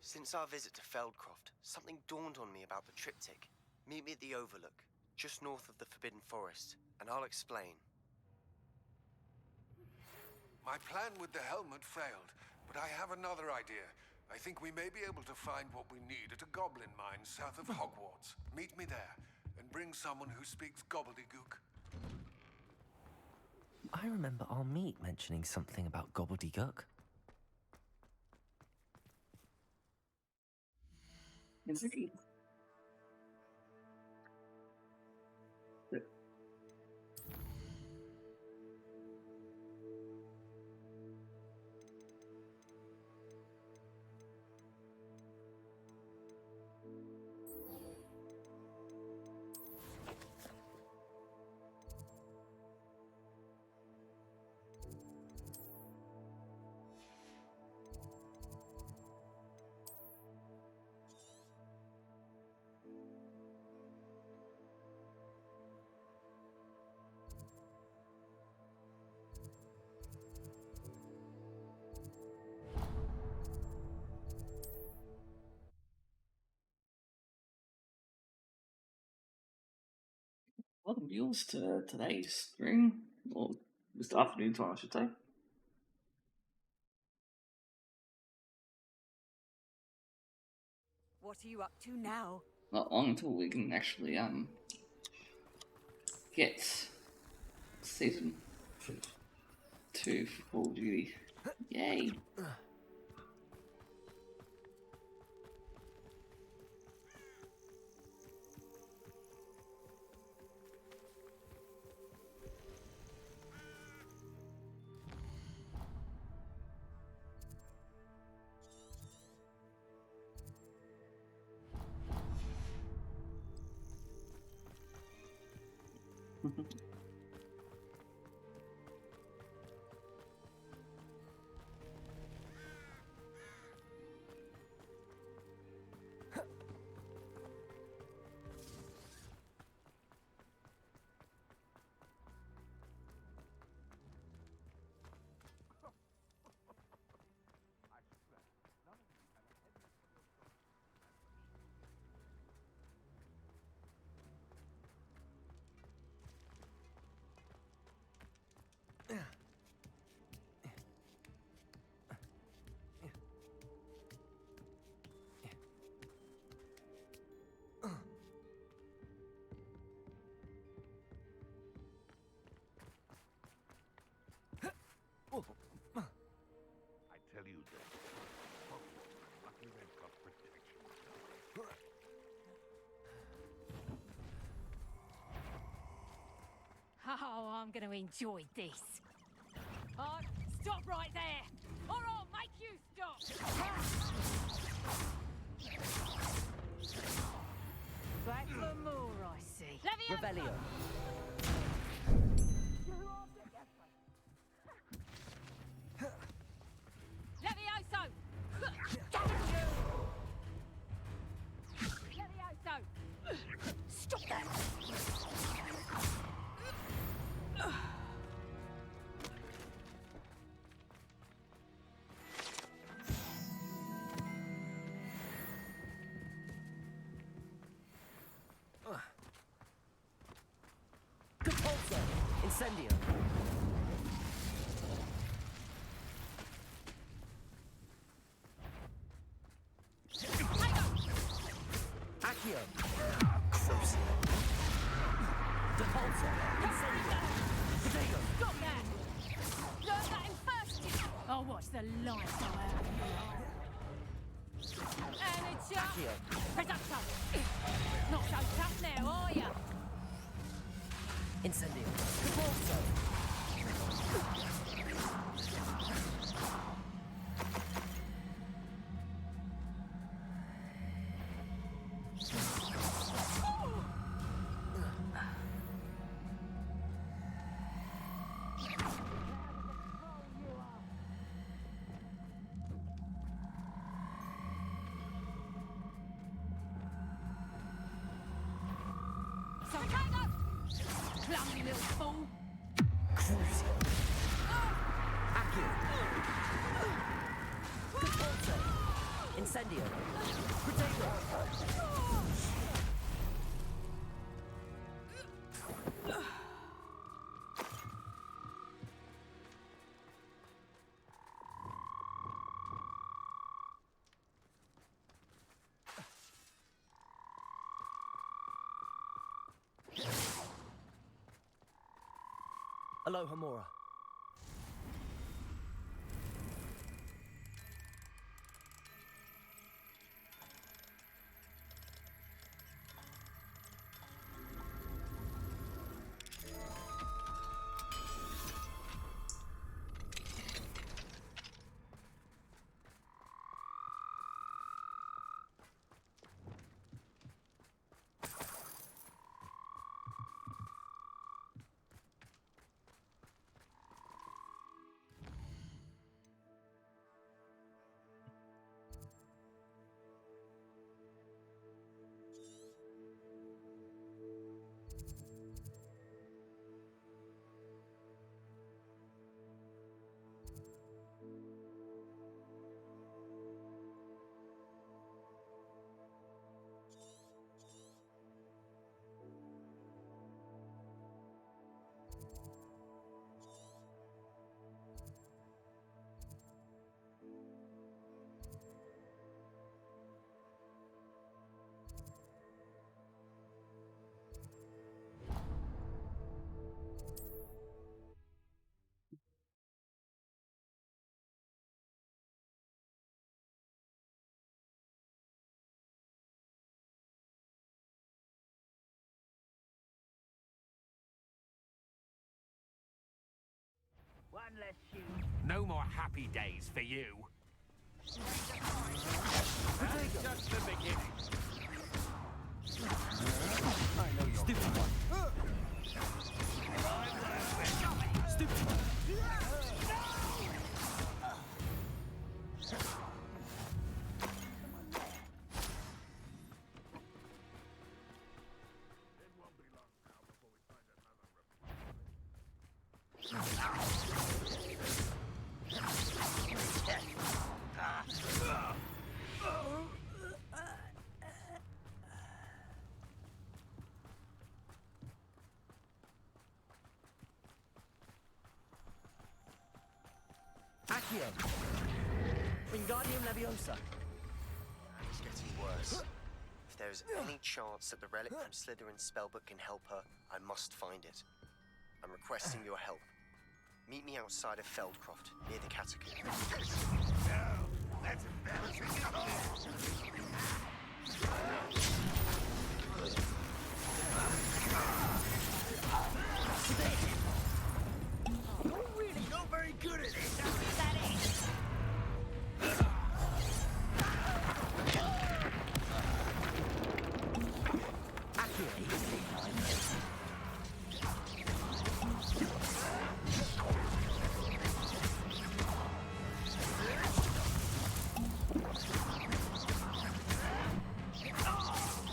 Since our visit to Feldcroft, something dawned on me about the triptych. Meet me at the Overlook, just north of the Forbidden Forest, and I'll explain. My plan with the helmet failed, but I have another idea. I think we may be able to find what we need at a goblin mine south of Hogwarts. Meet me there, and bring someone who speaks gobbledygook. I remember our meet mentioning something about gobbledygook. Indeed. Welcome viewers to today's stream, or this afternoon time I should say. What are you up to now? Not long until we can actually get season 2 for Call of Duty. Yay! I tell you that. Luckily they've got protection. Oh, I'm going to enjoy this. Oh, stop right there, or I'll make you stop. Back for more, I see. Revelio. Levioso! Levioso! Stop that! Compulso. Incendio. Accio. Crucio. Depulso. Incendio. Potato. Stop that! Learn that in first! I'll watch the lights go out of you. Energy! Accio. Reducto! Not so tough now, are ya? Incendio. Compulso. Potato! Clumsy little fool! Crucio. Accio. Compulso. Incendio. Protego. Aloha Mora. One less shoe. No more happy days for you. That's just the beginning. I know you're Stupid one. Stupid one. It won't be long now before we find another replacement. Accio. Wingardium Leviosa. It's getting worse. If there is any chance that the relic from Slytherin's spellbook can help her, I must find it. I'm requesting your help. Meet me outside of Feldcroft, near the catacomb. No, that's embarrassing. You're really not very good at it. That is.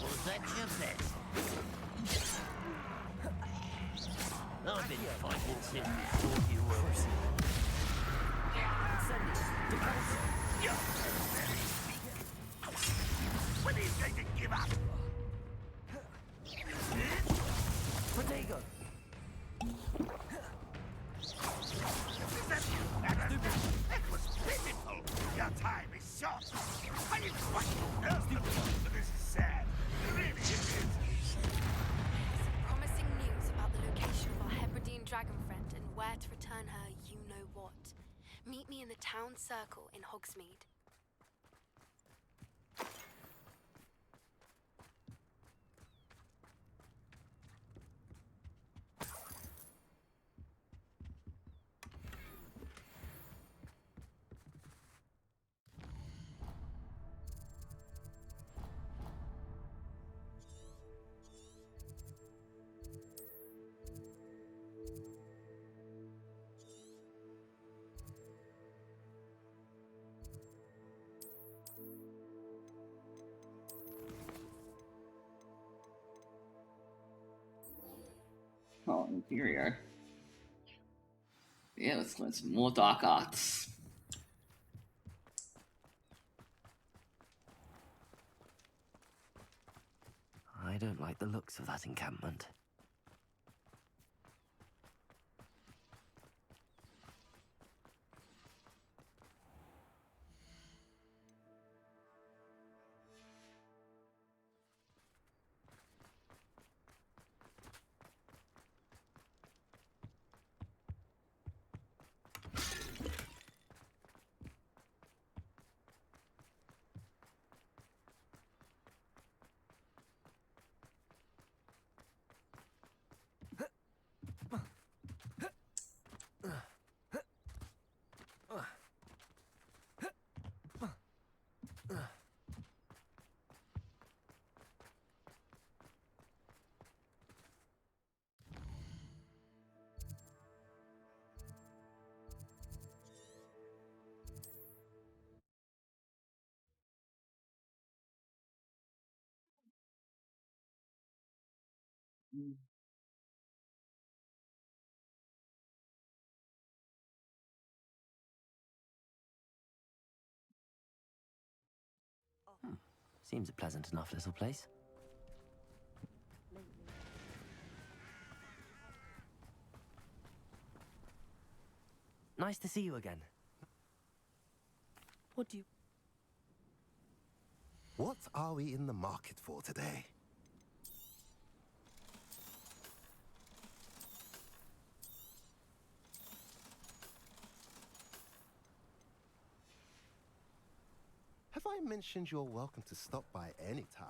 Was that your best? I've been fighting since before you were. When are you going to give up? Protego. That was pitiful. Your time is short. Are you fucking nervous? This is sad. Really, it is. Promising news about the location of our Hebridean dragon friend and where to return her you-know-what. Meet me in the town circle in Hogsmeade. Oh, Imperio. Yeah, let's learn some more dark arts. don't like the looks of that encampment. Mm. Seems a pleasant enough little place. Nice to see you again. What do you... What are we in the market for today? Have I mentioned you're welcome to stop by any time?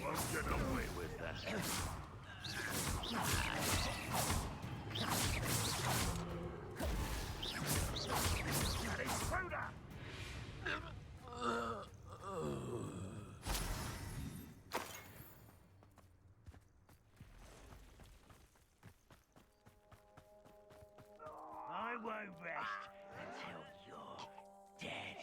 Won't get away with that. I won't rest until you're dead.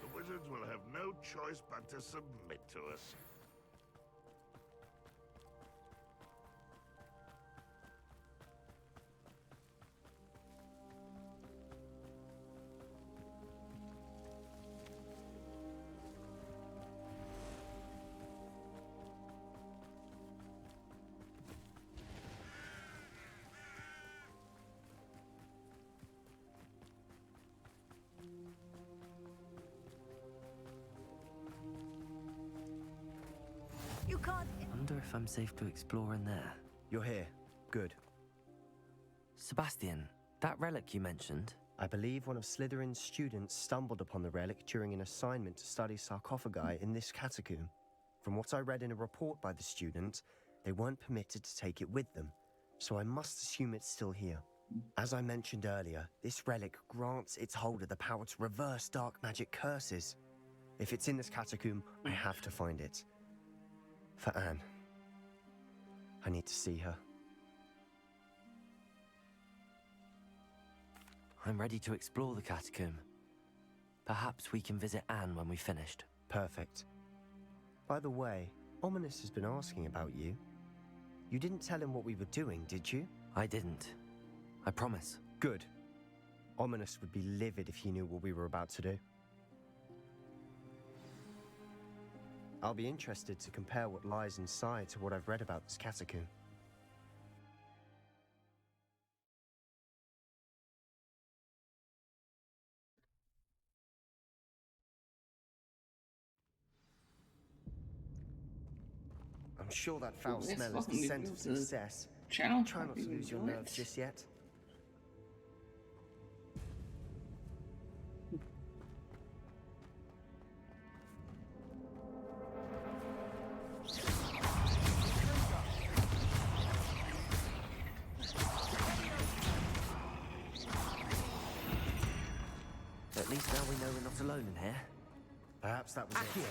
The wizards will have no choice but to submit to us. You can't... Wonder if I'm safe to explore in there. You're here. Good. Sebastian, that relic you mentioned, I believe one of Slytherin's students stumbled upon the relic during an assignment to study sarcophagi in this catacomb. From what I read in a report by the student, they weren't permitted to take it with them, so I must assume it's still here. As I mentioned earlier, this relic grants its holder the power to reverse dark magic curses. If it's in this catacomb, I have to find it. For Anne. I need to see her. I'm ready to explore the catacomb. Perhaps we can visit Anne when we've finished. Perfect. By the way, Ominous has been asking about you. You didn't tell him what we were doing, did you? I didn't. I promise. Good. Ominous would be livid if he knew what we were about to do. I'll be interested to compare what lies inside to what I've read about this catacomb. I'm sure that foul Yes, smell is welcome the to scent of the success. channel. Try not Hope to you lose your enjoy nerves it. just yet. At least now we know we're not alone in here. Perhaps that was it.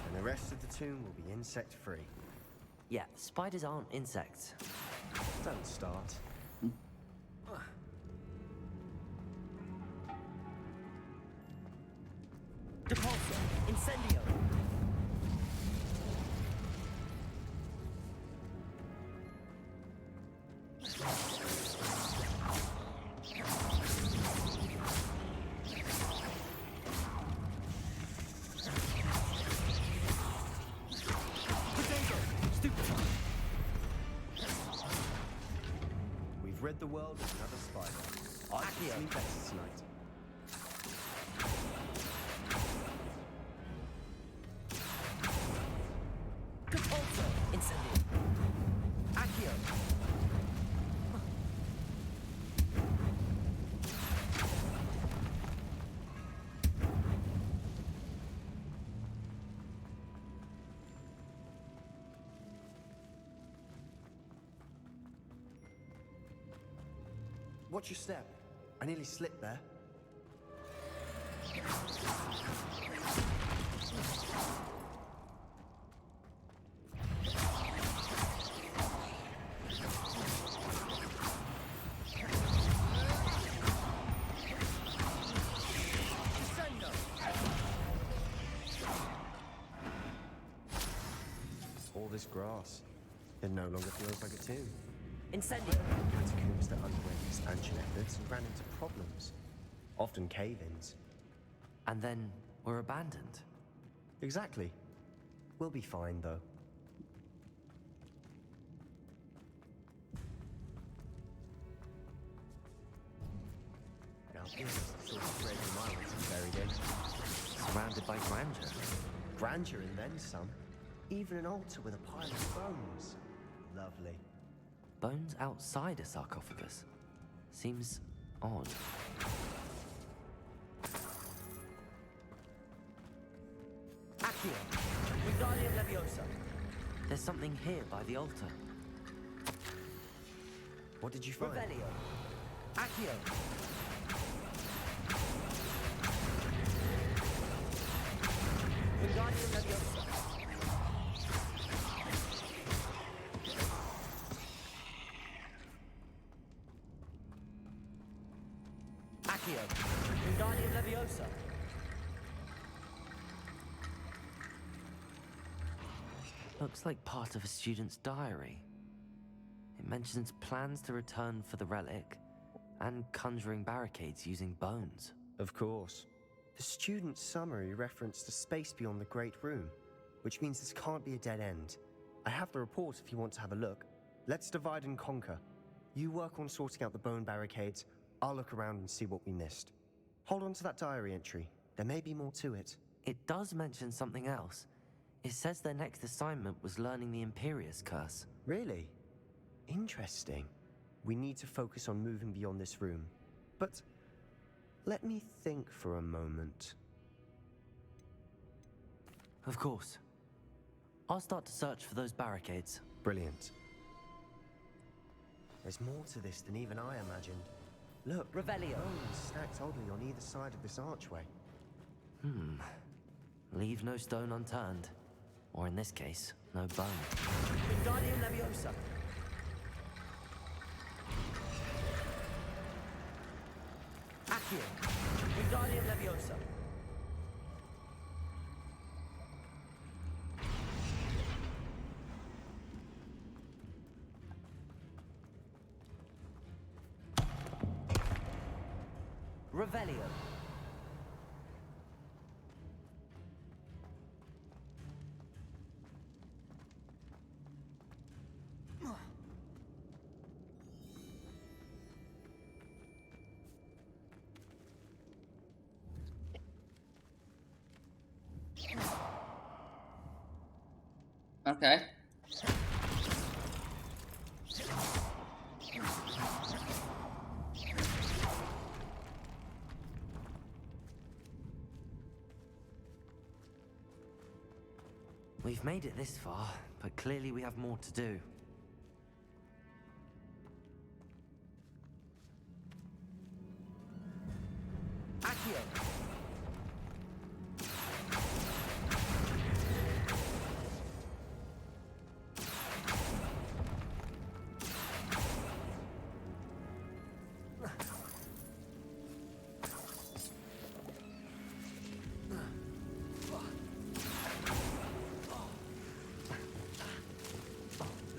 And the rest of the tomb will be insect-free. Yeah, spiders aren't insects. Don't start. Depulso! Incendio! We've rid the world of another spider. I can sleep better tonight. Depulso! Incendio! Accio! Watch your step. I nearly slipped there. All this grass. It no longer feels like a tomb. Incendio! Catacombs that underwent expansion efforts and ran into problems. Often cave-ins. And then we're abandoned. Exactly. We'll be fine, though. Now here's the sort of treasure my are buried in. Surrounded by grandeur. Grandeur and then some. Even an altar with a pile of bones. Lovely. Bones outside a sarcophagus. Seems odd. Accio! Wingardium Leviosa! There's something here by the altar. What did you find? Revelio! Accio! Wingardium Leviosa! Accio! Wingardium Leviosa! Looks like part of a student's diary. It mentions plans to return for the relic and conjuring barricades using bones. Of course. The student's summary referenced a space beyond the Great Room, which means this can't be a dead end. I have the report if you want to have a look. Let's divide and conquer. You work on sorting out the bone barricades. I'll look around and see what we missed. Hold on to that diary entry. There may be more to it. It does mention something else. It says their next assignment was learning the Imperius Curse. Really? Interesting. We need to focus on moving beyond this room. But let me think for a moment. Of course. I'll start to search for those barricades. Brilliant. There's more to this than even I imagined. Look, Revelio! bones stacked oddly on either side of this archway. Leave no stone unturned. Or in this case, no bone. Wingardium Leviosa! Accio! Accio. Wingardium Leviosa. Revelio. Okay. We've made it this far, but clearly we have more to do. Accio.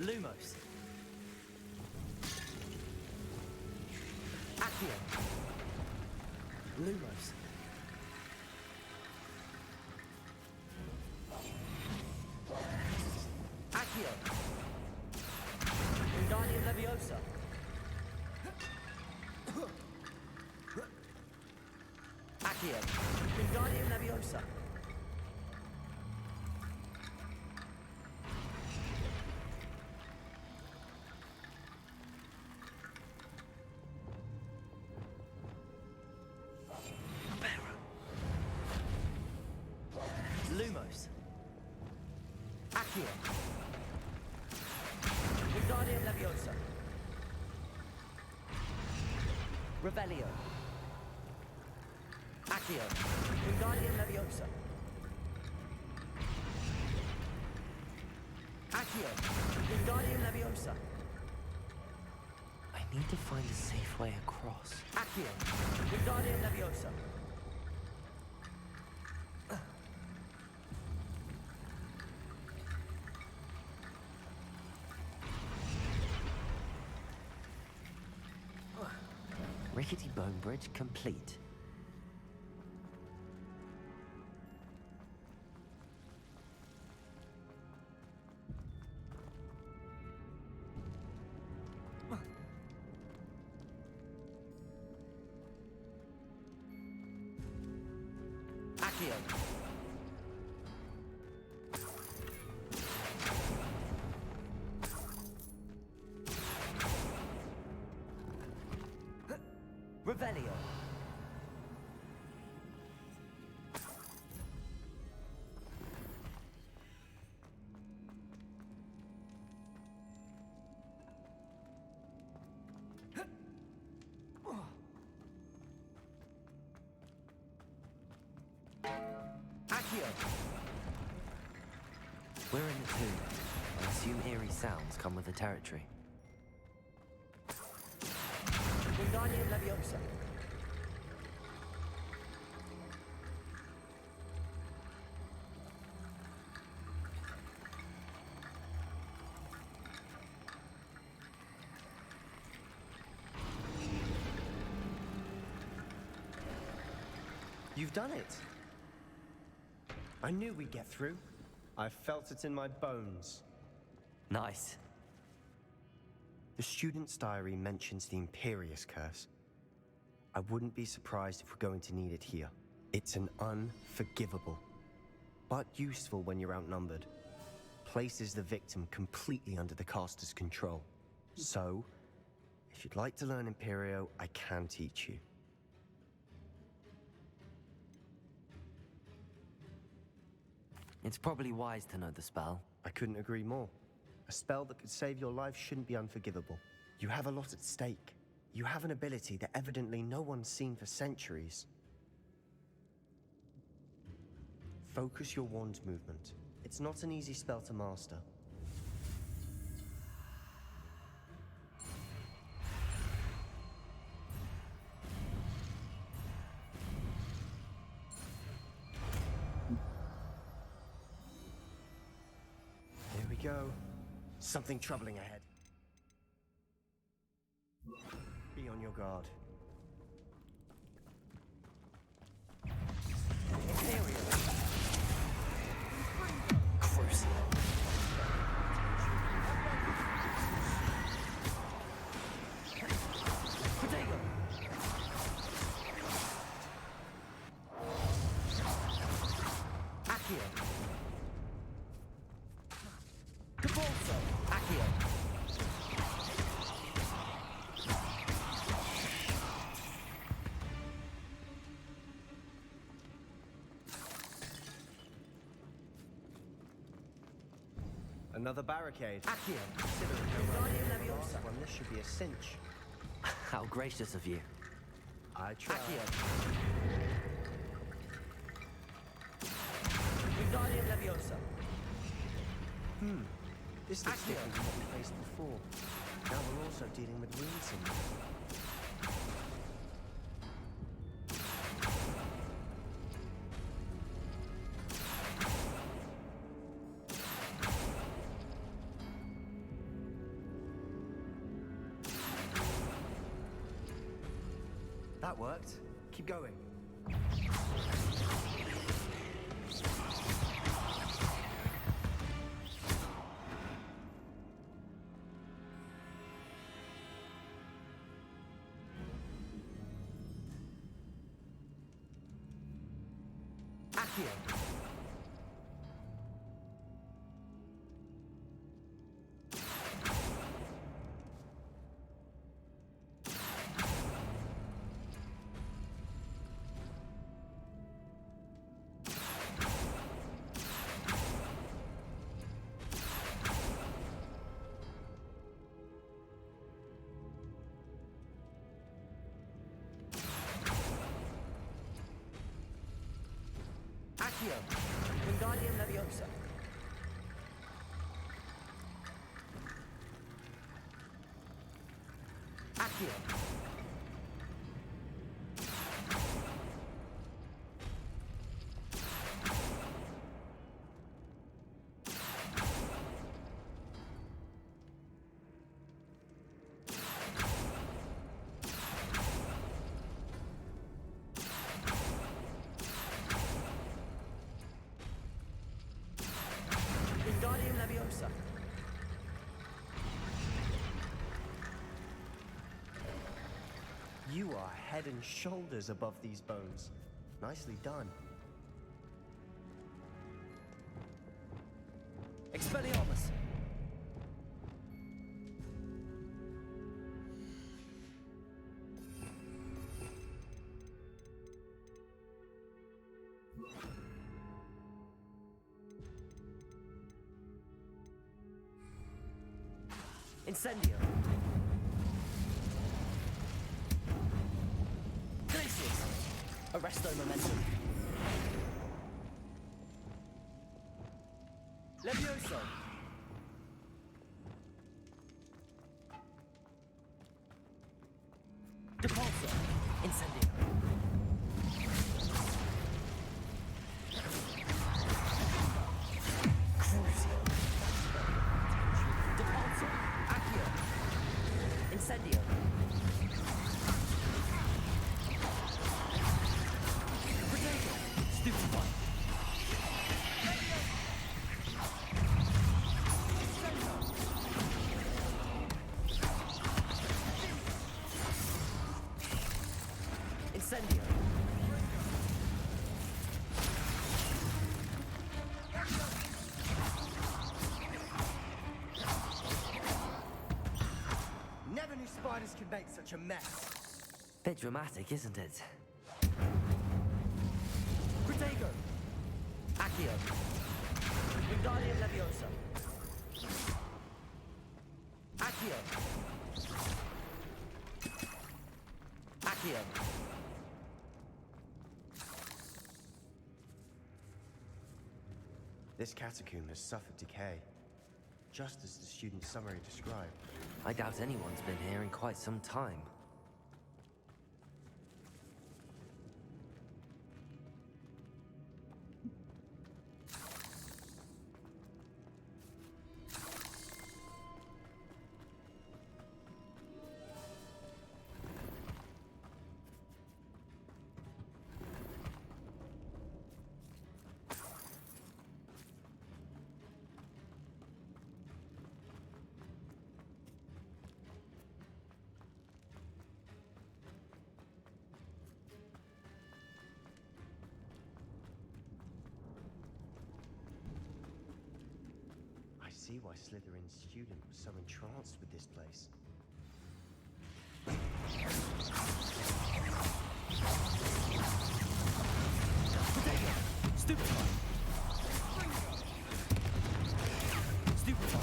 Lumos. Accio. Lumos. Accio. Wingardium Leviosa. Accio. Wingardium Leviosa. Lumos. Accio. Wingardium Leviosa. Revelio. Accio. Wingardium Leviosa. Accio. Wingardium Leviosa. I need to find a safe way across. Accio. Wingardium Leviosa. Rickety bone bridge complete. Accio. Revelio. Accio. We're in the tomb. I assume eerie sounds come with the territory. Wingardium Leviosa. You've done it. I knew we'd get through. I felt it in my bones. Nice. The student's diary mentions the Imperious Curse. I wouldn't be surprised if we're going to need it here. It's an unforgivable, but useful when you're outnumbered. Places the victim completely under the caster's control. So, if you'd like to learn Imperio, I can teach you. It's probably wise to know the spell. I couldn't agree more. A spell that could save your life shouldn't be unforgivable. You have a lot at stake. You have an ability that evidently no one's seen for centuries. Focus your wand movement. It's not an easy spell to master. go. Something troubling ahead. Be on your guard. Crucial. Potato. Accio. Capolso. Accio. Another barricade. Accio. Considering how well I did the last one, this should be a cinch. How gracious of you. I try. Accio. Wingardium Leviosa. This looks Accio. different from what we faced before. Now we're also dealing with wind symbols. That worked. Keep going. Accio. Accio. Wingardium Leviosa. Accio. Wingardium Leviosa. You are head and shoulders above these bones. Nicely done. Expelliarmus. Incendio. Glacius. Arresto momentum. Levioso. Depulso. Incendio. Crucio. Depulso. Accio. Incendio. Potato. Stupefy. Incendio. Never knew spiders could make such a mess. Bit dramatic, isn't it? Protego. Accio. Wingardium Leviosa. Accio. Accio. This catacomb has suffered decay, just as the student summary described. I doubt anyone's been here in quite some time. see why Slytherin's student was so entranced with this place. Stupefy! Stupefy!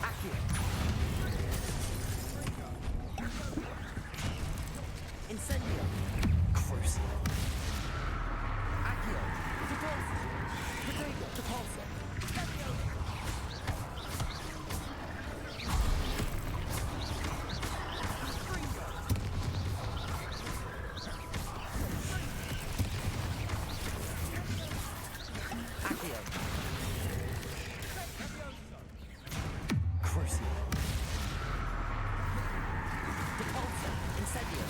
Accio! Incendio! Crucial! Accio! Depulso! Protego! Depulso! Accio! Crucial! Depulso! Incendio!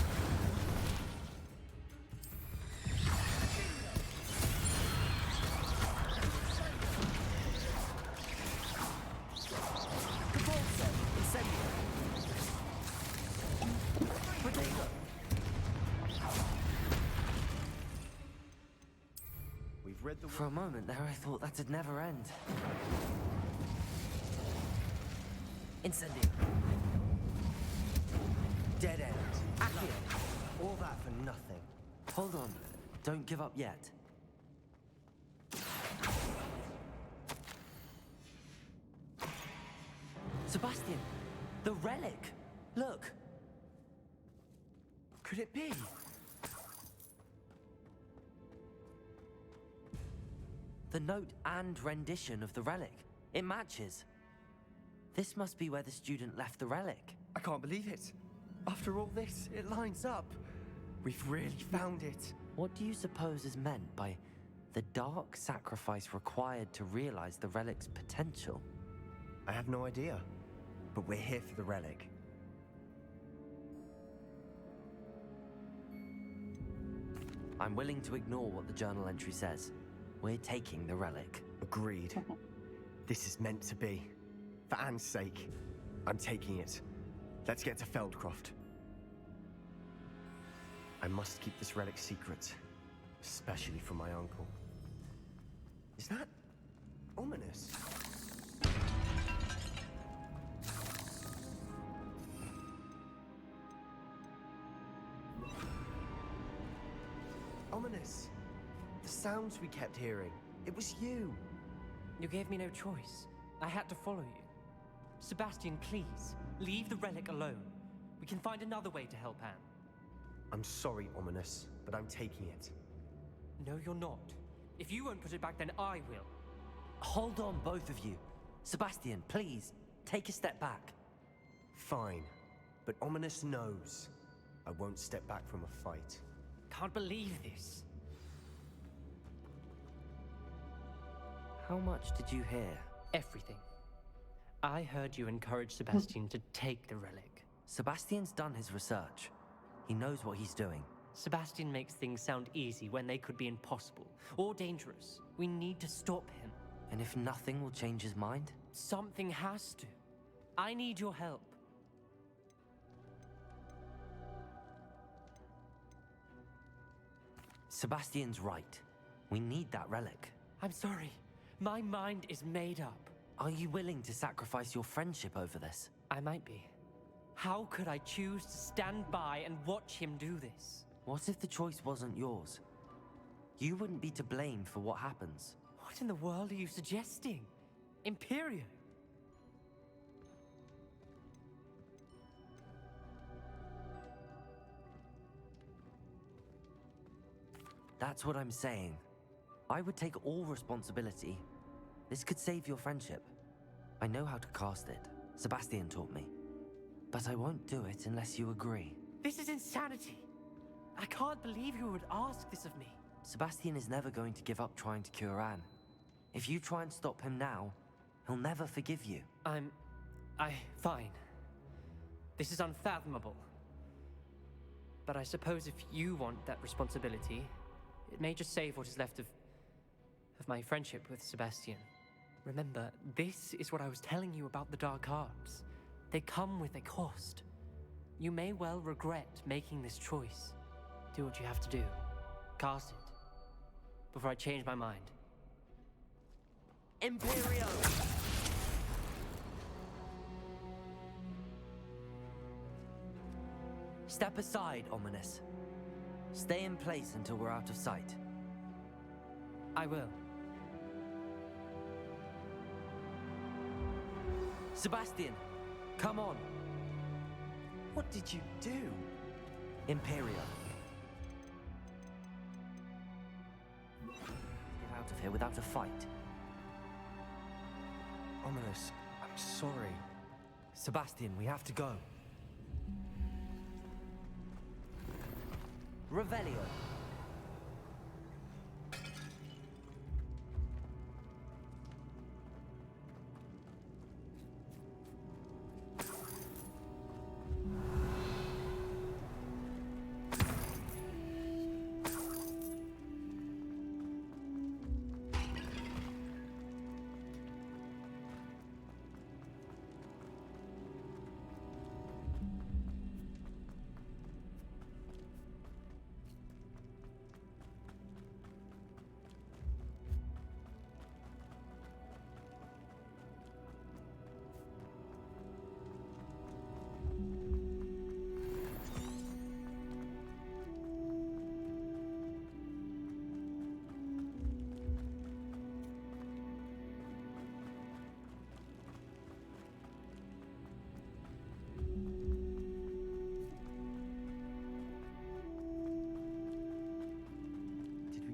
Depulso! Incendio! Protego! We've read the For a moment there, I thought that'd never end. Incendio! dead end. Accio! All that for nothing. Hold on. Don't give up yet. Sebastian! The relic! Look! Could it be? The note and rendition of the relic. It matches. This must be where the student left the relic. I can't believe it. After all this, it lines up. We've really found it. What do you suppose is meant by the dark sacrifice required to realize the relic's potential? I have no idea, but we're here for the relic. I'm willing to ignore what the journal entry says. We're taking the relic. Agreed. This is meant to be. For Anne's sake, I'm taking it. Let's get to Feldcroft. I must keep this relic secret, especially from my uncle. Is that ominous? Ominous. The sounds we kept hearing. It was you. You gave me no choice. I had to follow you. Sebastian, please, leave the relic alone. We can find another way to help Anne. I'm sorry, Ominous, but I'm taking it. No, you're not. If you won't put it back, then I will. Hold on, both of you. Sebastian, please, take a step back. Fine, but Ominous knows I won't step back from a fight. Can't believe this. How much did you hear? Everything. I heard you encourage Sebastian to take the relic. Sebastian's done his research. He knows what he's doing. Sebastian makes things sound easy when they could be impossible or dangerous. We need to stop him. And if nothing will change his mind? Something has to. I need your help. Sebastian's right. We need that relic. I'm sorry. My mind is made up. Are you willing to sacrifice your friendship over this? I might be. How could I choose to stand by and watch him do this? What if the choice wasn't yours? You wouldn't be to blame for what happens. What in the world are you suggesting? Imperio? That's what I'm saying. I would take all responsibility. This could save your friendship. I know how to cast it. Sebastian taught me. But I won't do it unless you agree. This is insanity. I can't believe you would ask this of me. Sebastian is never going to give up trying to cure Anne. If you try and stop him now, he'll never forgive you. Fine. This is unfathomable. But I suppose if you want that responsibility, it may just save what is left of my friendship with Sebastian. Remember, this is what I was telling you about the dark arts. They come with a cost. You may well regret making this choice. Do what you have to do. Cast it. before I change my mind. Imperio! Step aside, Ominous. Stay in place until we're out of sight. I will. Sebastian, come on. What did you do? Imperio. Get out of here without a fight. Ominous, I'm sorry. Sebastian, we have to go. Revelio.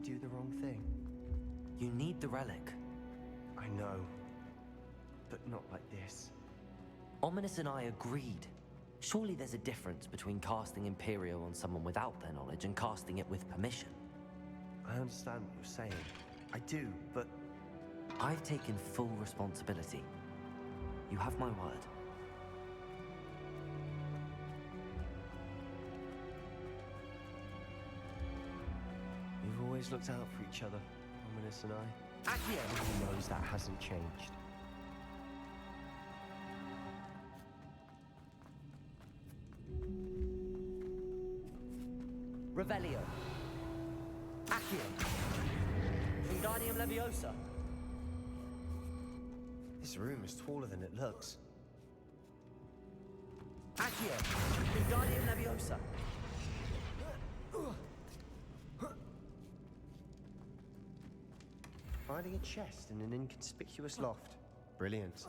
Do the wrong thing. You need the relic. I know, but not like this. Ominous and I agreed. Surely there's a difference between casting Imperio on someone without their knowledge and casting it with permission. I understand what you're saying. I do, but... I've taken full responsibility. You have my word. We've always looked out for each other, Ominous and I. Accio! Who knows that hasn't changed. Revelio. Accio. Wingardium Leviosa. This room is taller than it looks. Accio. Wingardium Leviosa. Finding a chest in an inconspicuous loft. Brilliant.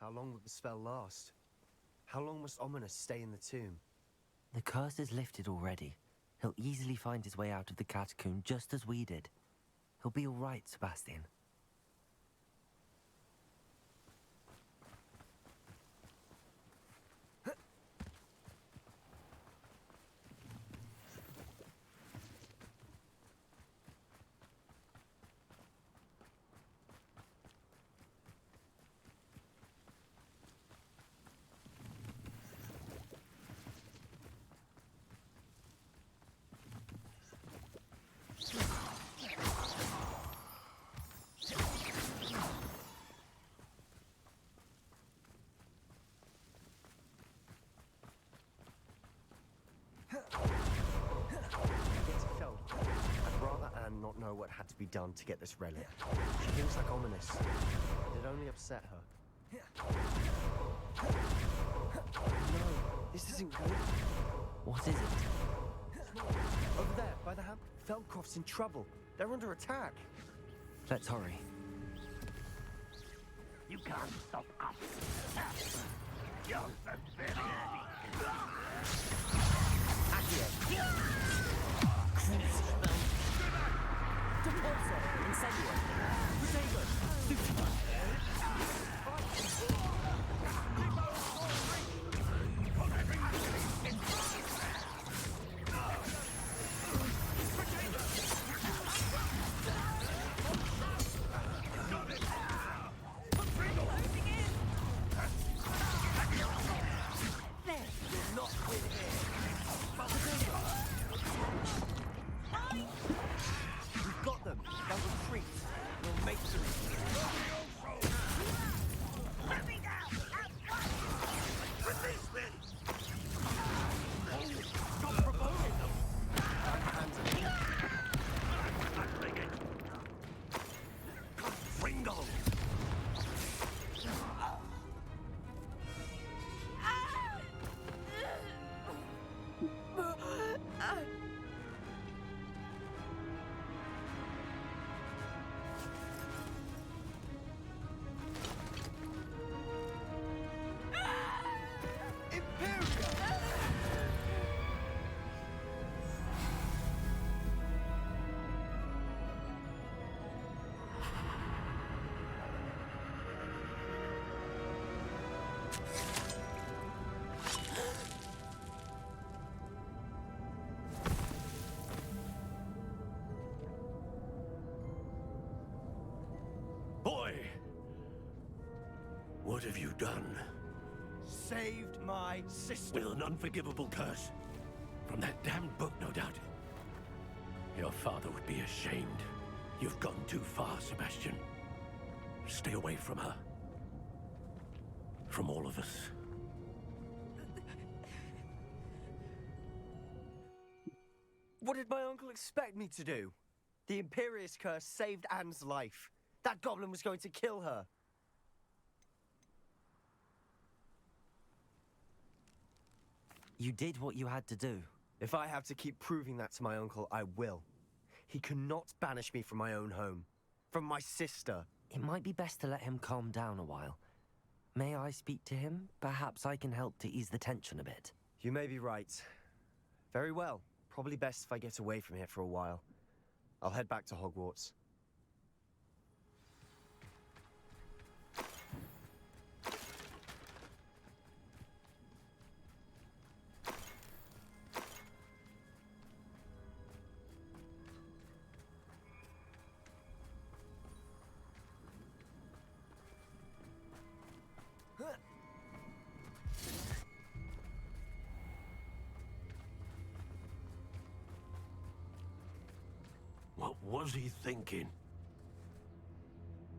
How long will the spell last? How long must Ominous stay in the tomb? The curse is lifted already. He'll easily find his way out of the catacomb just as we did. He'll be all right, Sebastian. Not know what had to be done to get this relic. She thinks like Ominous. It'd only upset her. No, this isn't good. What is it? Over there, by the hamp. Feldcroft's in trouble. They're under attack. Let's hurry. You can't stop us. You're the very Depulso. Incendio. Protego. Stupefy. What have you done? Saved my sister. With an unforgivable curse. From that damned book, no doubt. Your father would be ashamed. You've gone too far, Sebastian. Stay away from her. From all of us. What did my uncle expect me to do? The Imperious curse saved Anne's life. That goblin was going to kill her. You did what you had to do. If I have to keep proving that to my uncle, I will. He cannot banish me from my own home. From my sister. It might be best to let him calm down a while. May I speak to him? Perhaps I can help to ease the tension a bit. You may be right. Very well. Probably best if I get away from here for a while. I'll head back to Hogwarts. What was he thinking?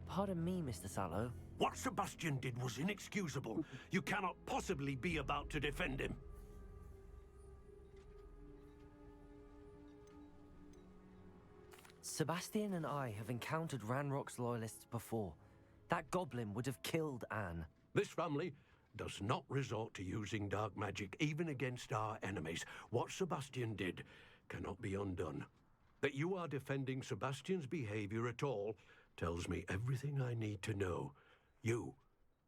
Pardon me, Mr. Sallow. What Sebastian did was inexcusable. You cannot possibly be about to defend him. Sebastian and I have encountered Ranrock's loyalists before. That goblin would have killed Anne. This family does not resort to using dark magic, even against our enemies. What Sebastian did cannot be undone. That you are defending Sebastian's behavior at all tells me everything I need to know. You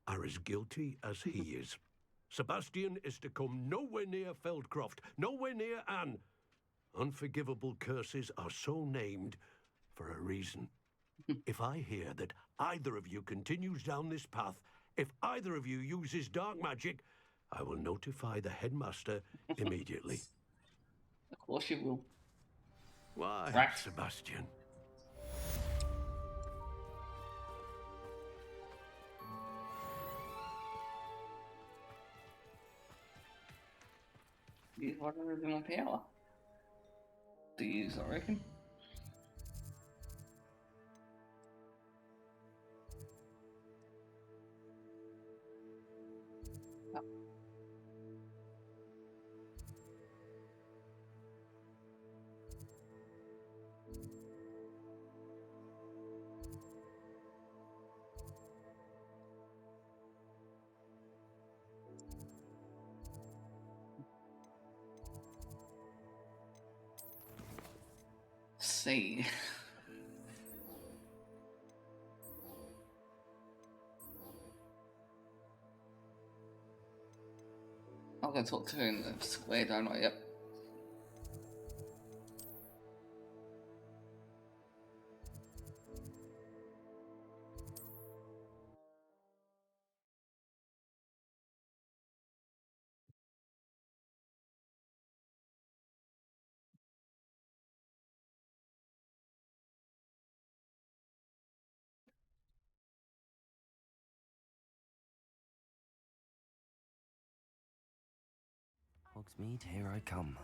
are as guilty as he is. Sebastian is to come nowhere near Feldcroft, nowhere near Anne. Unforgivable curses are so named for a reason. If I hear that either of you continues down this path, if either of you uses dark magic, I will notify the headmaster immediately. Of course you will. Why, Right. Sebastian? Use whatever is in my power. To use, I reckon. See. I'm gonna talk to her in the square, don't I? Yep. Hogsmeade, here I come.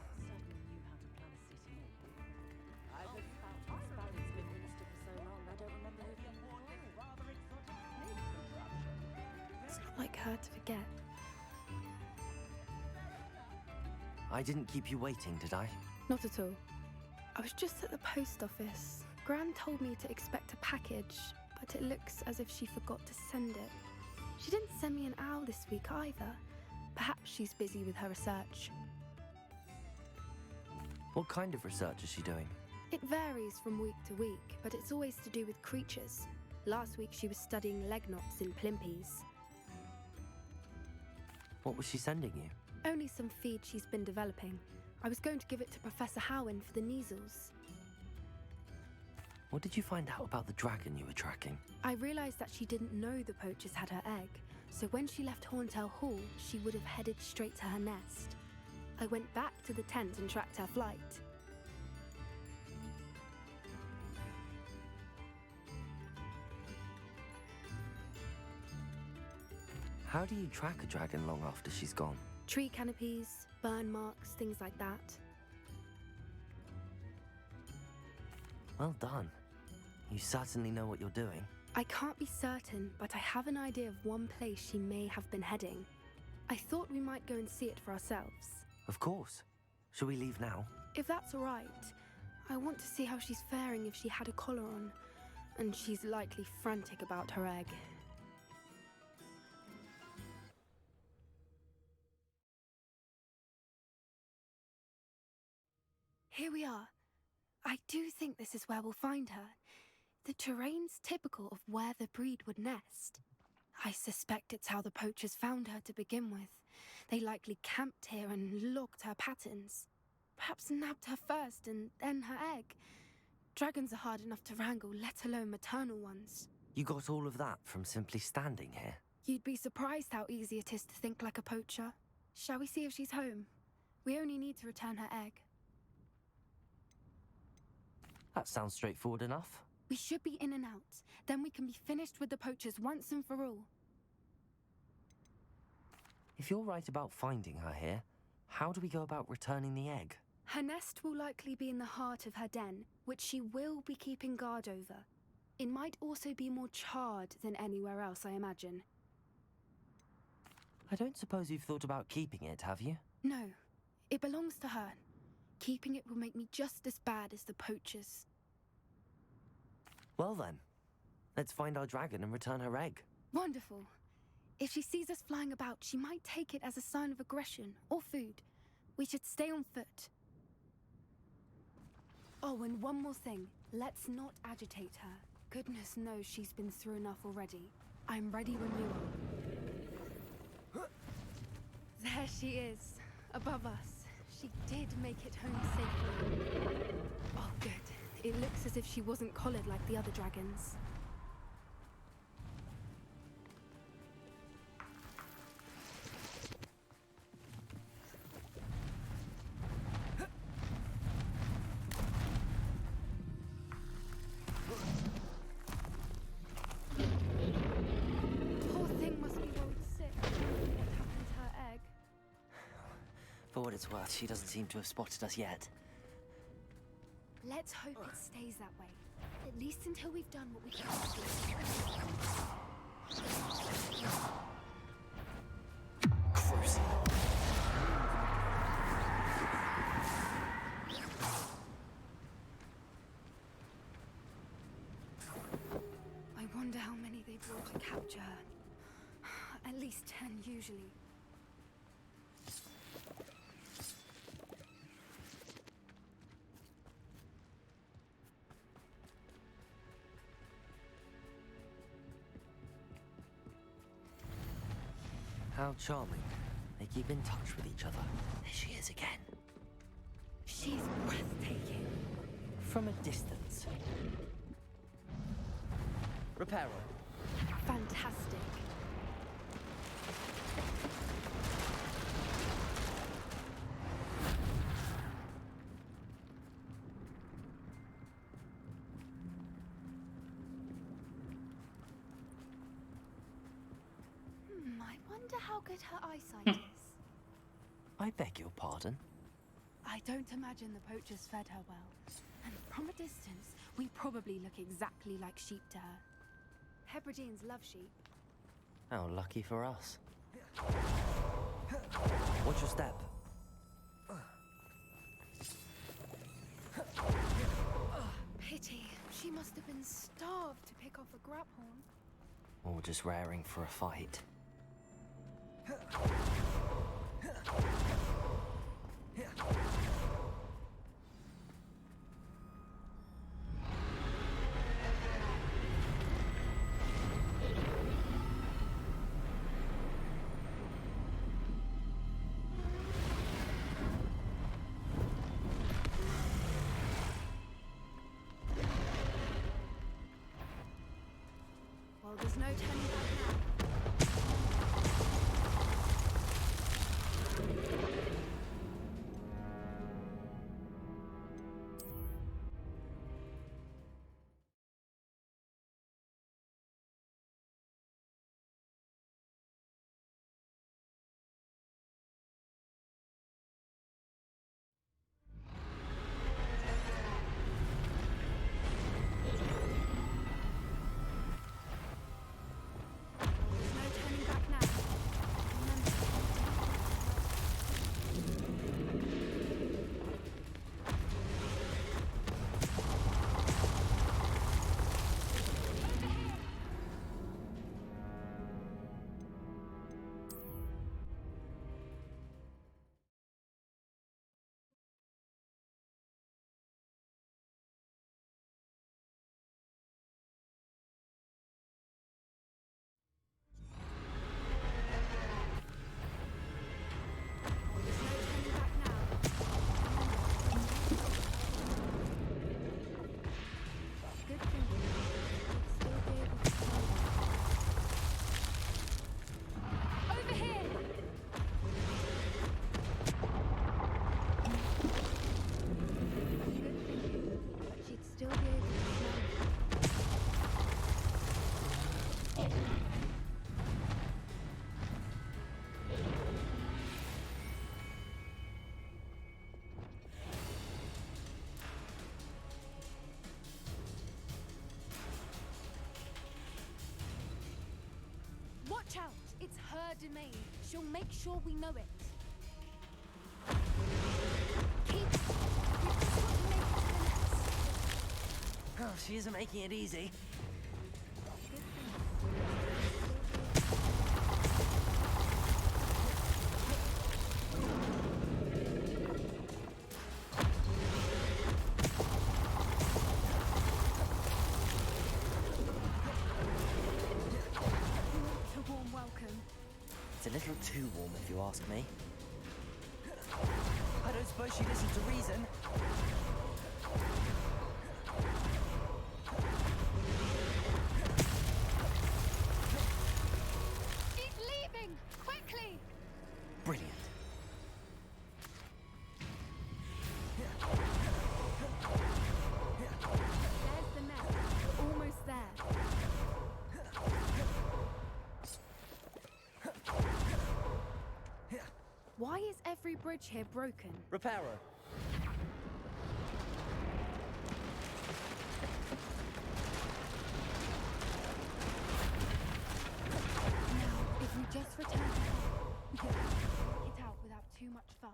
It's not like her to forget. I didn't keep you waiting, did I? Not at all. I was just at the post office. Gran told me to expect a package, but it looks as if she forgot to send it. She didn't send me an owl this week either. Perhaps she's busy with her research. What kind of research is she doing? It varies from week to week, but it's always to do with creatures. Last week she was studying leg knots in plimpies. What was she sending you? Only some feed she's been developing. I was going to give it to Professor Howen for the measles. What did you find out about the dragon you were tracking? I realised that she didn't know the poachers had her egg, so when she left Horntail Hall, she would have headed straight to her nest. I went back to the tent and tracked her flight. How do you track a dragon long after she's gone? Tree canopies, burn marks, things like that. Well done. You certainly know what you're doing. I can't be certain, but I have an idea of one place she may have been heading. I thought we might go and see it for ourselves. Of course. Shall we leave now? If that's all right. I want to see how she's faring if she had a collar on. And she's likely frantic about her egg. Here we are. I do think this is where we'll find her. The terrain's typical of where the breed would nest. I suspect it's how the poachers found her to begin with. They likely camped here and logged her patterns. Perhaps nabbed her first and then her egg. Dragons are hard enough to wrangle, let alone maternal ones. You got all of that from simply standing here? You'd be surprised how easy it is to think like a poacher. Shall we see if she's home? We only need to return her egg. That sounds straightforward enough. We should be in and out. Then we can be finished with the poachers once and for all. If you're right about finding her here, how do we go about returning the egg? Her nest will likely be in the heart of her den, which she will be keeping guard over. It might also be more charred than anywhere else, I imagine. I don't suppose you've thought about keeping it, have you? No, it belongs to her. Keeping it will make me just as bad as the poachers. Well then, let's find our dragon and return her egg. Wonderful. If she sees us flying about, she might take it as a sign of aggression or food. We should stay on foot. Oh, and one more thing. Let's not agitate her. Goodness knows she's been through enough already. I'm ready when you are. There she is, above us. She did make it home safely. Oh, good. It looks as if she wasn't collared like the other dragons. Poor thing must be worried sick. What happened to her egg? For what it's worth, she doesn't seem to have spotted us yet. Let's hope it stays that way. At least until we've done what we can Gruesome. I wonder how many they brought to capture her. At least 10 usually. How charming. They keep in touch with each other. There she is again. She's breathtaking. From a distance. Reparo. Fantastic. I wonder how good her eyesight is. I beg your pardon? I don't imagine the poachers fed her well. And from a distance, we probably look exactly like sheep to her. Hebrideans love sheep. How lucky for us. Watch your step. Pity. She must have been starved to pick off a grabhorn. Or just raring for a fight. Well, there's no turning back now. Watch out! It's her domain. She'll make sure we know it. Keep. We've just got to make it to the nest. Oh, she isn't making it easy. It's a little too warm, if you ask me. I don't suppose she listens to reason. She's leaving! Quickly! Brilliant. There's the nest. We're almost there. Why is every bridge here broken? Repairer. Now, if we just return to Earth, we can make it out without too much fuss.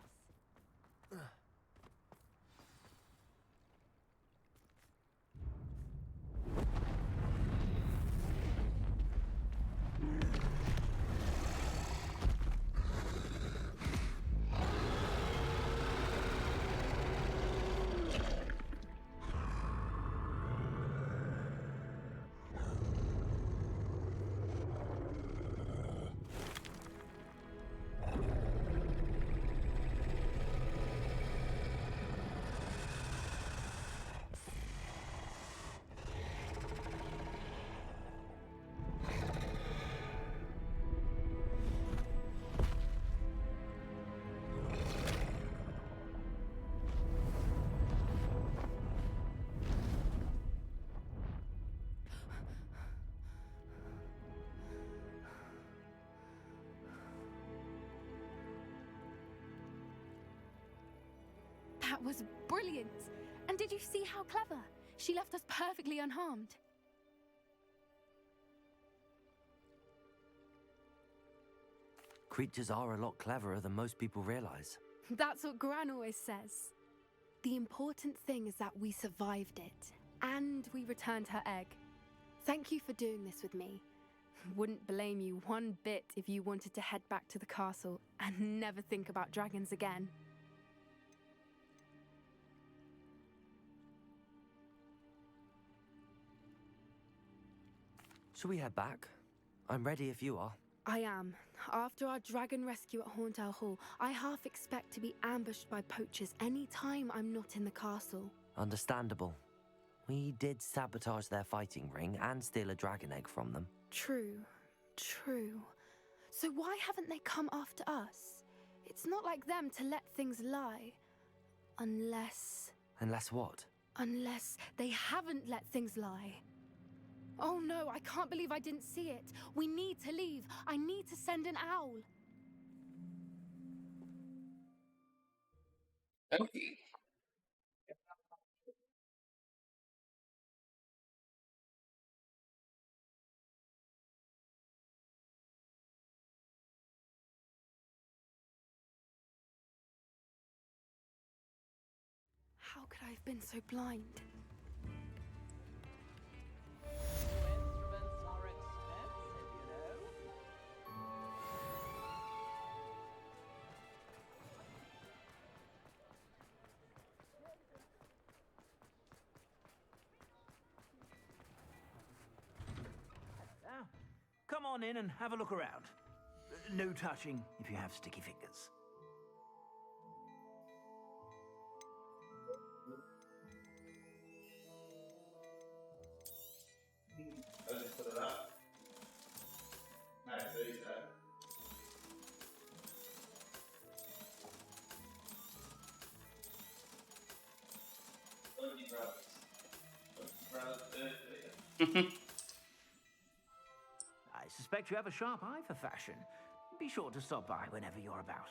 That was brilliant! And did you see how clever? She left us perfectly unharmed. Creatures are a lot cleverer than most people realize. That's what Gran always says. The important thing is that we survived it, and we returned her egg. Thank you for doing this with me. Wouldn't blame you one bit if you wanted to head back to the castle and never think about dragons again. Shall we head back? I'm ready if you are. I am. After our dragon rescue at Hauntel Hall, I half expect to be ambushed by poachers any time I'm not in the castle. Understandable. We did sabotage their fighting ring and steal a dragon egg from them. True. So why haven't they come after us? It's not like them to let things lie. Unless what? Unless they haven't let things lie. Oh no, I can't believe I didn't see it. We need to leave. I need to send an owl. Okay. How could I have been so blind? Instruments are expensive, you know. Now, come on in and have a look around. No touching if you have sticky fingers. I suspect you have a sharp eye for fashion. Be sure to stop by whenever you're about.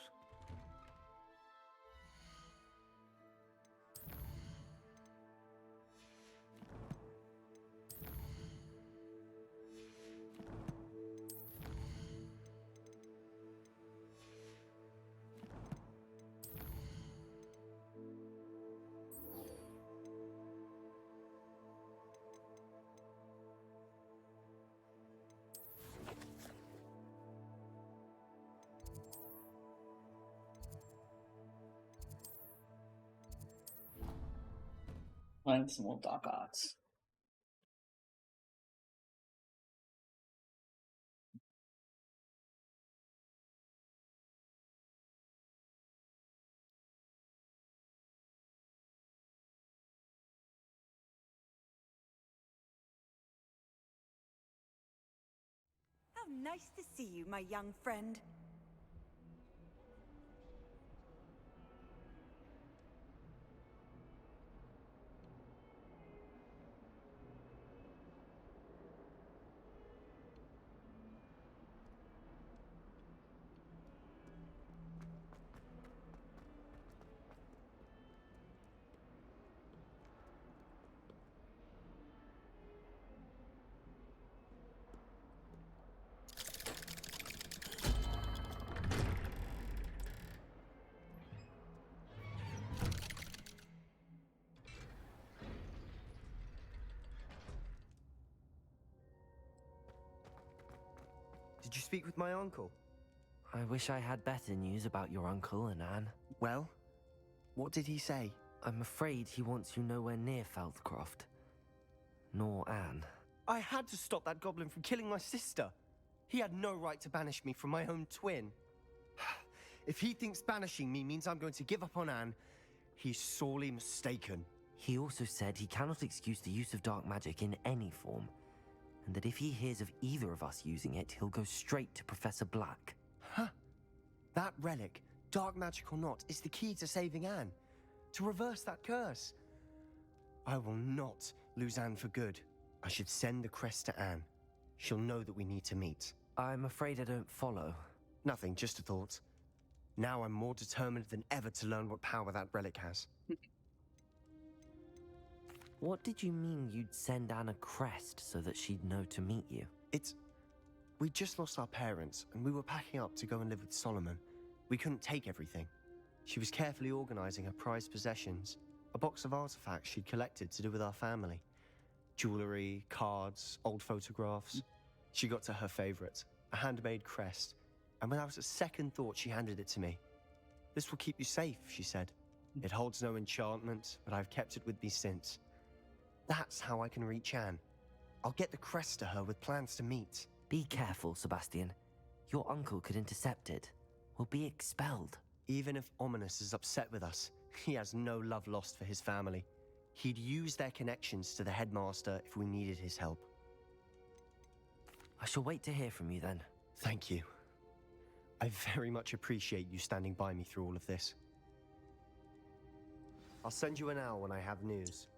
Playing some more Dark Arts. How nice to see you, my young friend. Did you speak with my uncle? I wish I had better news about your uncle and Anne. Well, what did he say? I'm afraid he wants you nowhere near Feldcroft. Nor Anne. I had to stop that goblin from killing my sister. He had no right to banish me from my own twin. If he thinks banishing me means I'm going to give up on Anne, he's sorely mistaken. He also said he cannot excuse the use of dark magic in any form, and that if he hears of either of us using it, he'll go straight to Professor Black. Huh? That relic, dark magic or not, is the key to saving Anne. To reverse that curse. I will not lose Anne for good. I should send the crest to Anne. She'll know that we need to meet. I'm afraid I don't follow. Nothing, just a thought. Now I'm more determined than ever to learn what power that relic has. What did you mean you'd send Anne a crest so that she'd know to meet you? We just lost our parents, and we were packing up to go and live with Solomon. We couldn't take everything. She was carefully organizing her prized possessions, a box of artifacts she'd collected to do with our family. Jewelry, cards, old photographs. She got to her favorite, a handmade crest, and without a second thought, she handed it to me. "This will keep you safe," she said. "It holds no enchantment, but I've kept it with me since. That's how I can reach Anne. I'll get the crest to her with plans to meet." Be careful, Sebastian. Your uncle could intercept it. We'll be expelled. Even if Ominous is upset with us, he has no love lost for his family. He'd use their connections to the headmaster if we needed his help. I shall wait to hear from you then. Thank you. I very much appreciate you standing by me through all of this. I'll send you an owl when I have news.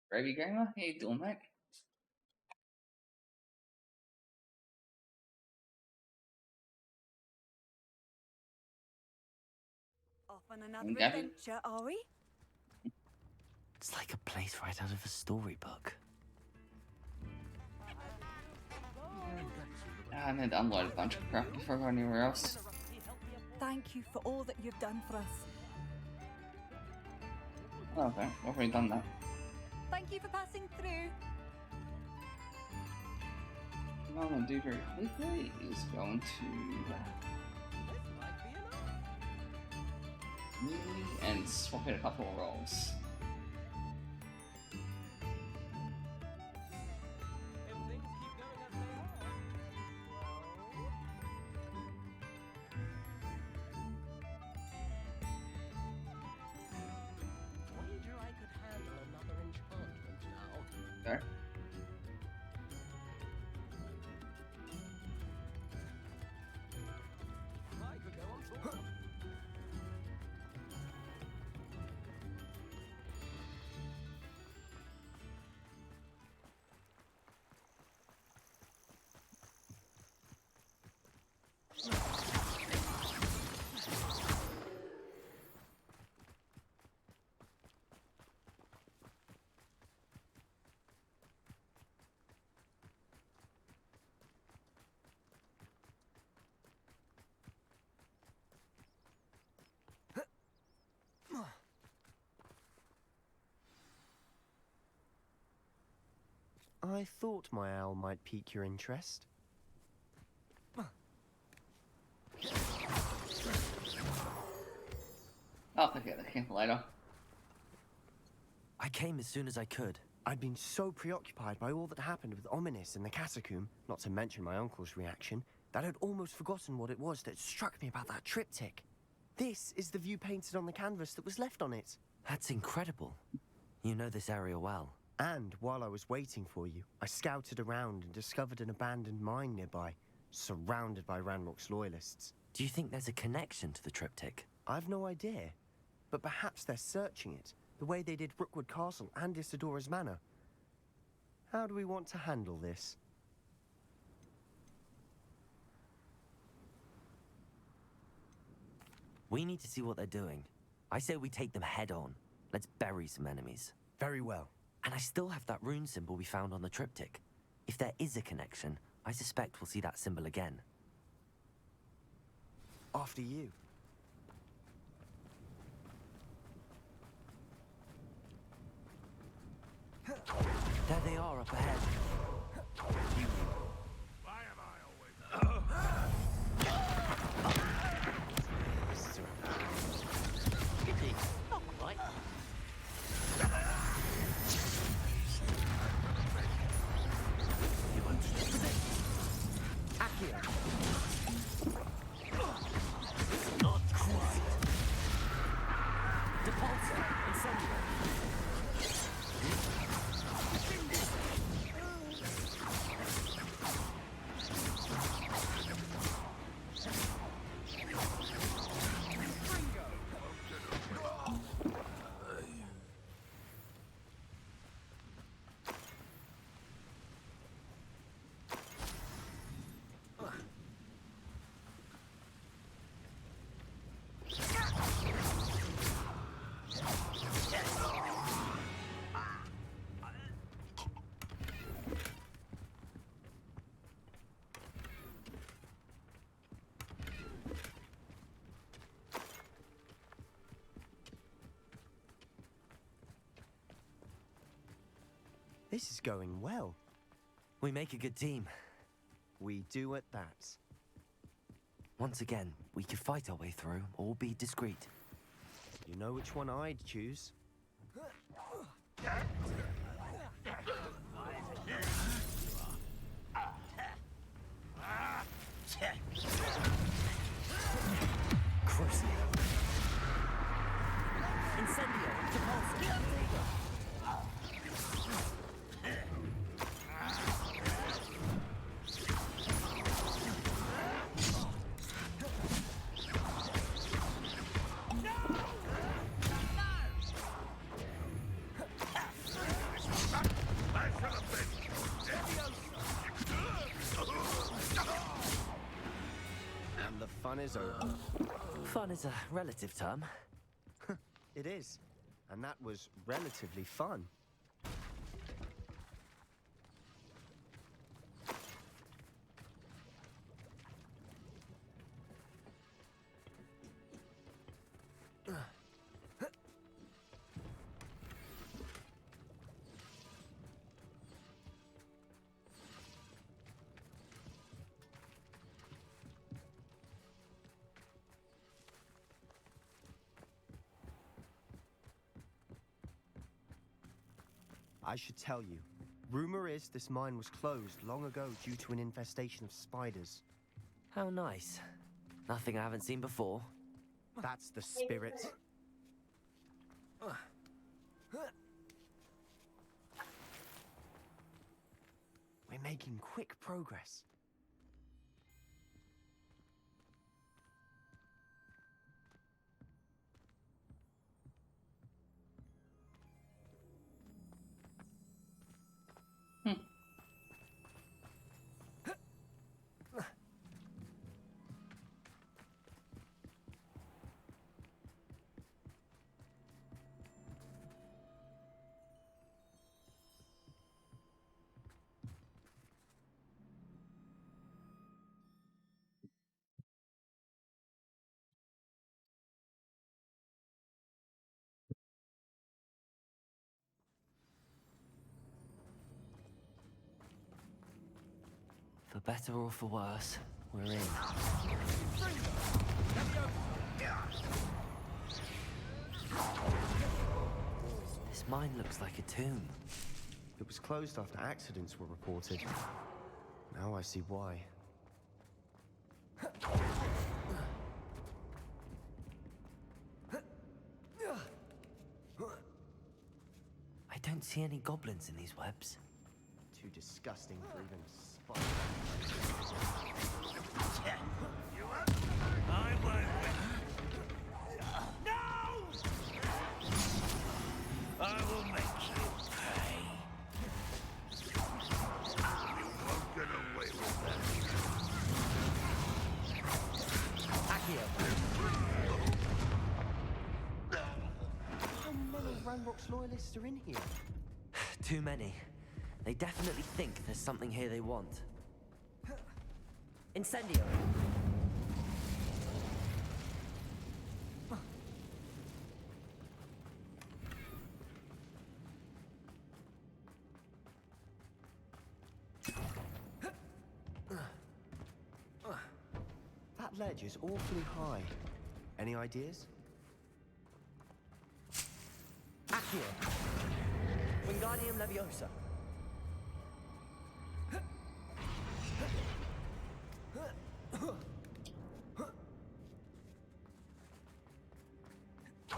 Gravy Gamer, how you doing, mate? Off on another Okay. adventure, are we? It's like a place right out of a storybook. I need to unload a bunch of crap before I go anywhere else. Thank you for all that you've done for us. Okay, we've already done that. Thank you for passing through. What I'm gonna do very quickly is go into melee and swap in a couple of rolls. Okay. I thought my owl might pique your interest. I'll pick it again later. I came as soon as I could. I'd been so preoccupied by all that happened with Ominous in the catacomb, not to mention my uncle's reaction, that I'd almost forgotten what it was that struck me about that triptych. This is the view painted on the canvas that was left on it. That's incredible. You know this area well. And while I was waiting for you, I scouted around and discovered an abandoned mine nearby, surrounded by Ranrock's loyalists. Do you think there's a connection to the triptych? I've no idea, but perhaps they're searching it, the way they did Rookwood Castle and Isidora's Manor. How do we want to handle this? We need to see what they're doing. I say we take them head on. Let's bury some enemies. Very well. And I still have that rune symbol we found on the triptych. If there is a connection, I suspect we'll see that symbol again. After you. There they are up ahead. Why am I always... Not quite. Not quite. Depulsor, incendiary. This is going well. We make a good team. We do at that. Once again, we could fight our way through or be discreet. You know which one I'd choose. Crucial. Incendio, Depulsor. And the fun is over. Fun is a relative term. It is. And that was relatively fun. I should tell you. Rumor is this mine was closed long ago due to an infestation of spiders. How nice. Nothing I haven't seen before. That's the spirit. We're making quick progress. better or for worse, we're in. This mine looks like a tomb. It was closed after accidents were reported. Now I see why. I don't see any goblins in these webs. Too disgusting for even a spider. I won't win. No! I will make you pay. You won't get away with How many Ranrock's loyalists are in here? Too many. They definitely think there's something here they want. Incendio! That ledge is awfully high. Any ideas? Accio! Wingardium Leviosa!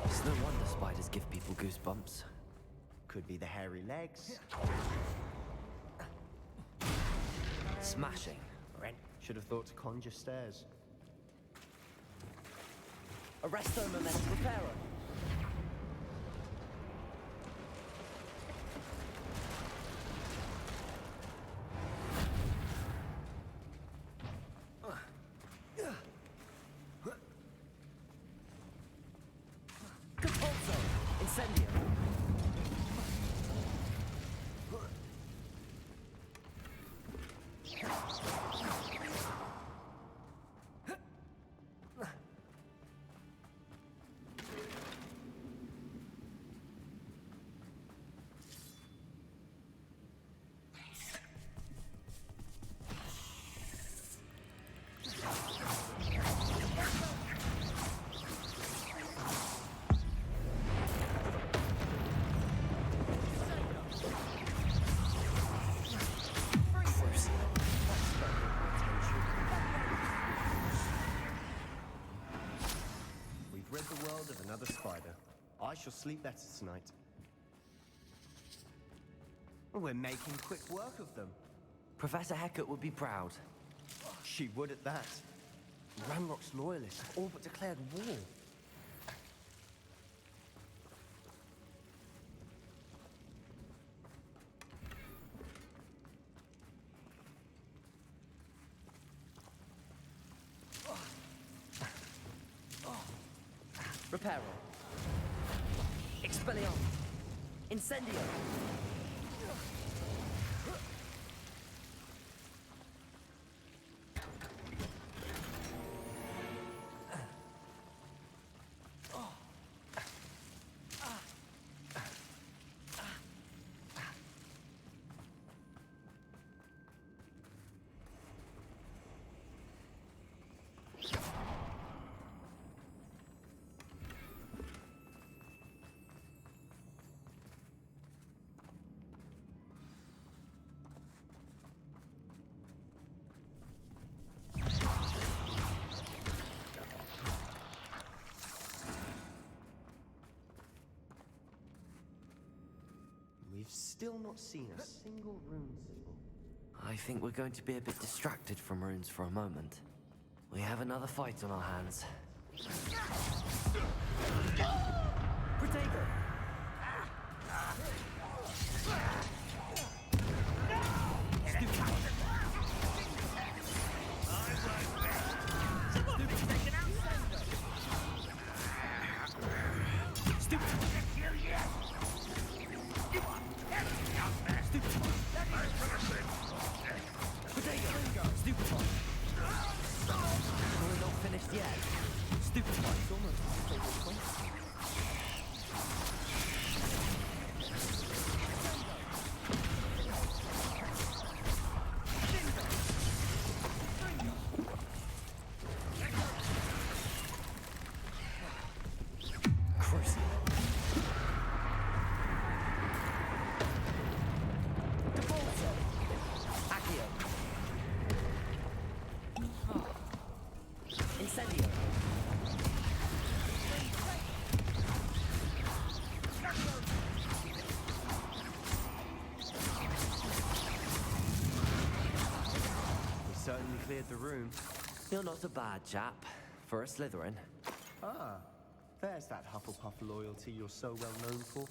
It's no wonder spiders give people goosebumps. Could be the hairy legs. Smashing. Should have thought to conjure stairs. Arresto Momentum Reparo! Compulso! Incendio! We've rid the world of another spider. I shall sleep better tonight. We're making quick work of them. Professor Hecat would be proud. She would at that. Ranrock's loyalists have all but declared war. Reparo! Expelliarmus! Incendio! We've still not seen a single rune symbol. I think we're going to be a bit distracted from runes for a moment. We have another fight on our hands. Protego! We're not finished yet. Stupid one's almost as cleared the room. You're not a bad chap for a Slytherin. Ah, there's that Hufflepuff loyalty you're so well known for.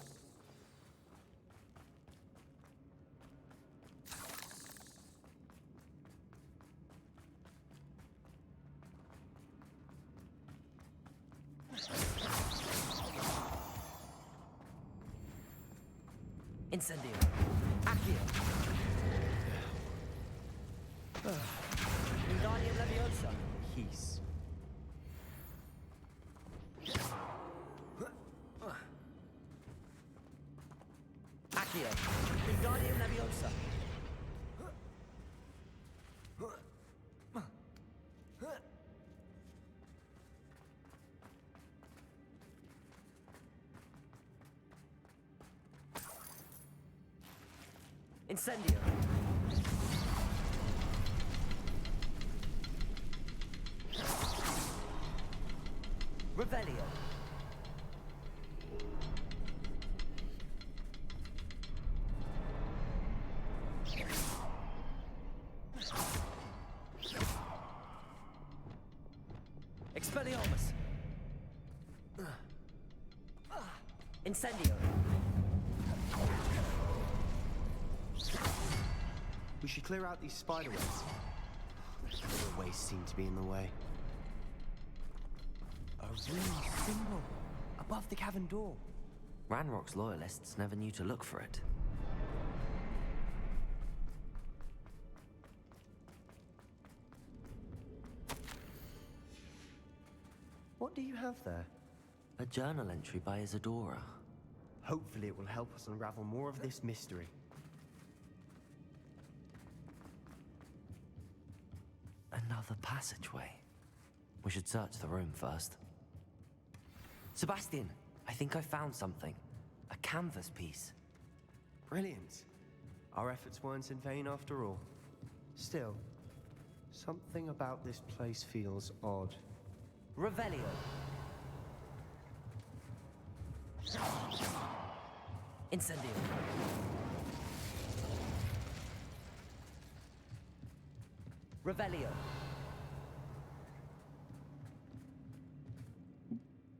Incendio. Accio. Wingardium Leviosa. Peace. Accio. Wingardium Leviosa. Incendio. Revelio. Expelliarmus. Incendio. We should clear out these spider webs. The waste seem to be in the way. A rune symbol above the cavern door. Ranrock's loyalists never knew to look for it. What do you have there? A journal entry by Isadora. Hopefully it will help us unravel more of this mystery. Another passageway. We should search the room first. Sebastian, I think I found something. A canvas piece. Brilliant. Our efforts weren't in vain after all. Still, something about this place feels odd. Revelio. Incendio. Revelio.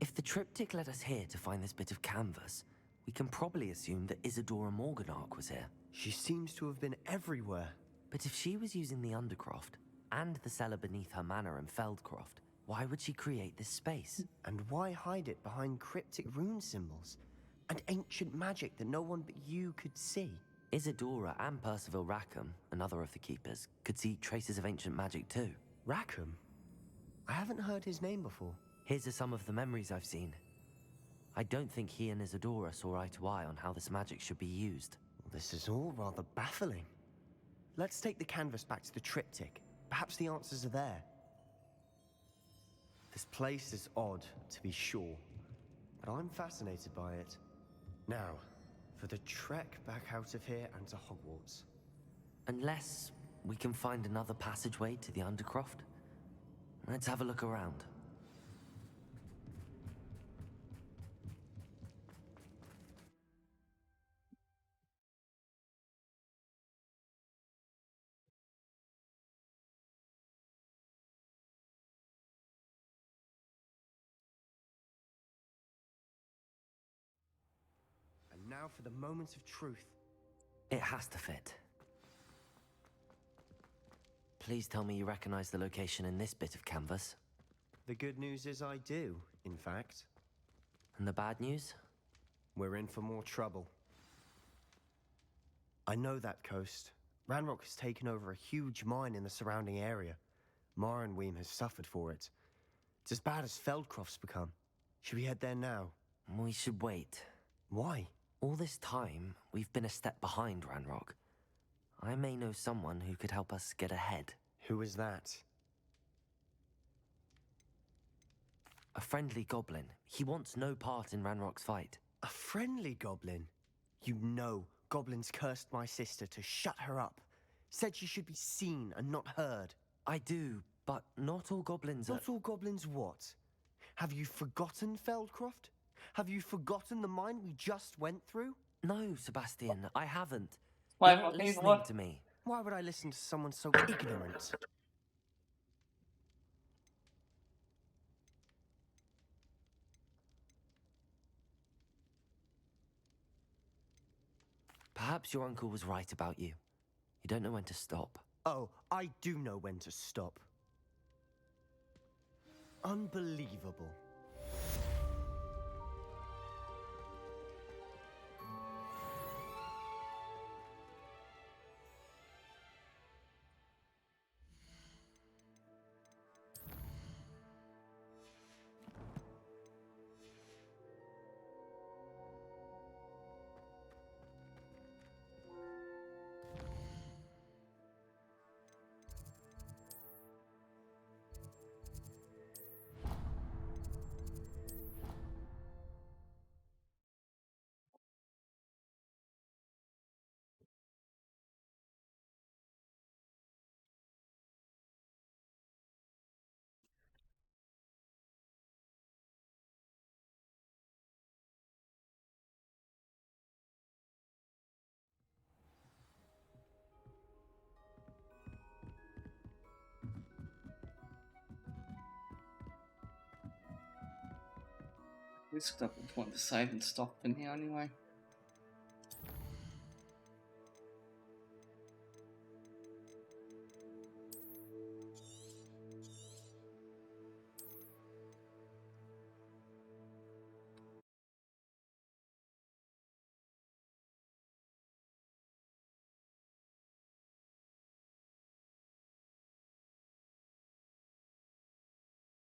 If the triptych led us here to find this bit of canvas, we can probably assume that Isadora Morganark was here. She seems to have been everywhere. But if she was using the Undercroft and the cellar beneath her manor in Feldcroft, why would she create this space? And why hide it behind cryptic rune symbols and ancient magic that no one but you could see? Isadora and Percival Rackham, another of the Keepers, could see traces of ancient magic too. Rackham? I haven't heard his name before. His are some of the memories I've seen. I don't think he and Isadora saw eye to eye on how this magic should be used. This is all rather baffling. Let's take the canvas back to the triptych. Perhaps the answers are there. This place is odd, to be sure, but I'm fascinated by it. Now, for the trek back out of here and to Hogwarts. Unless we can find another passageway to the Undercroft. Let's have a look around. And now for the moment of truth. It has to fit. Please tell me you recognize the location in this bit of canvas. The good news is I do, in fact. And the bad news? We're in for more trouble. I know that coast. Ranrock has taken over a huge mine in the surrounding area. Marrenweem has suffered for it. It's as bad as Feldcroft's become. Should we head there now? We should wait. Why? All this time, we've been a step behind Ranrock. I may know someone who could help us get ahead. Who is that? A friendly goblin. He wants no part in Ranrock's fight. A friendly goblin? You know goblins cursed my sister to shut her up. Said she should be seen and not heard. I do, but not all goblins are... Not all goblins what? Have you forgotten Feldcroft? Have you forgotten the mine we just went through? No, Sebastian, I haven't. Why You're not fucking listening what? to me. Why would I listen to someone so ignorant? Perhaps your uncle was right about you. You don't know when to stop. Oh, I do know when to stop. Unbelievable. This stuff is want to save and stuff in here anyway.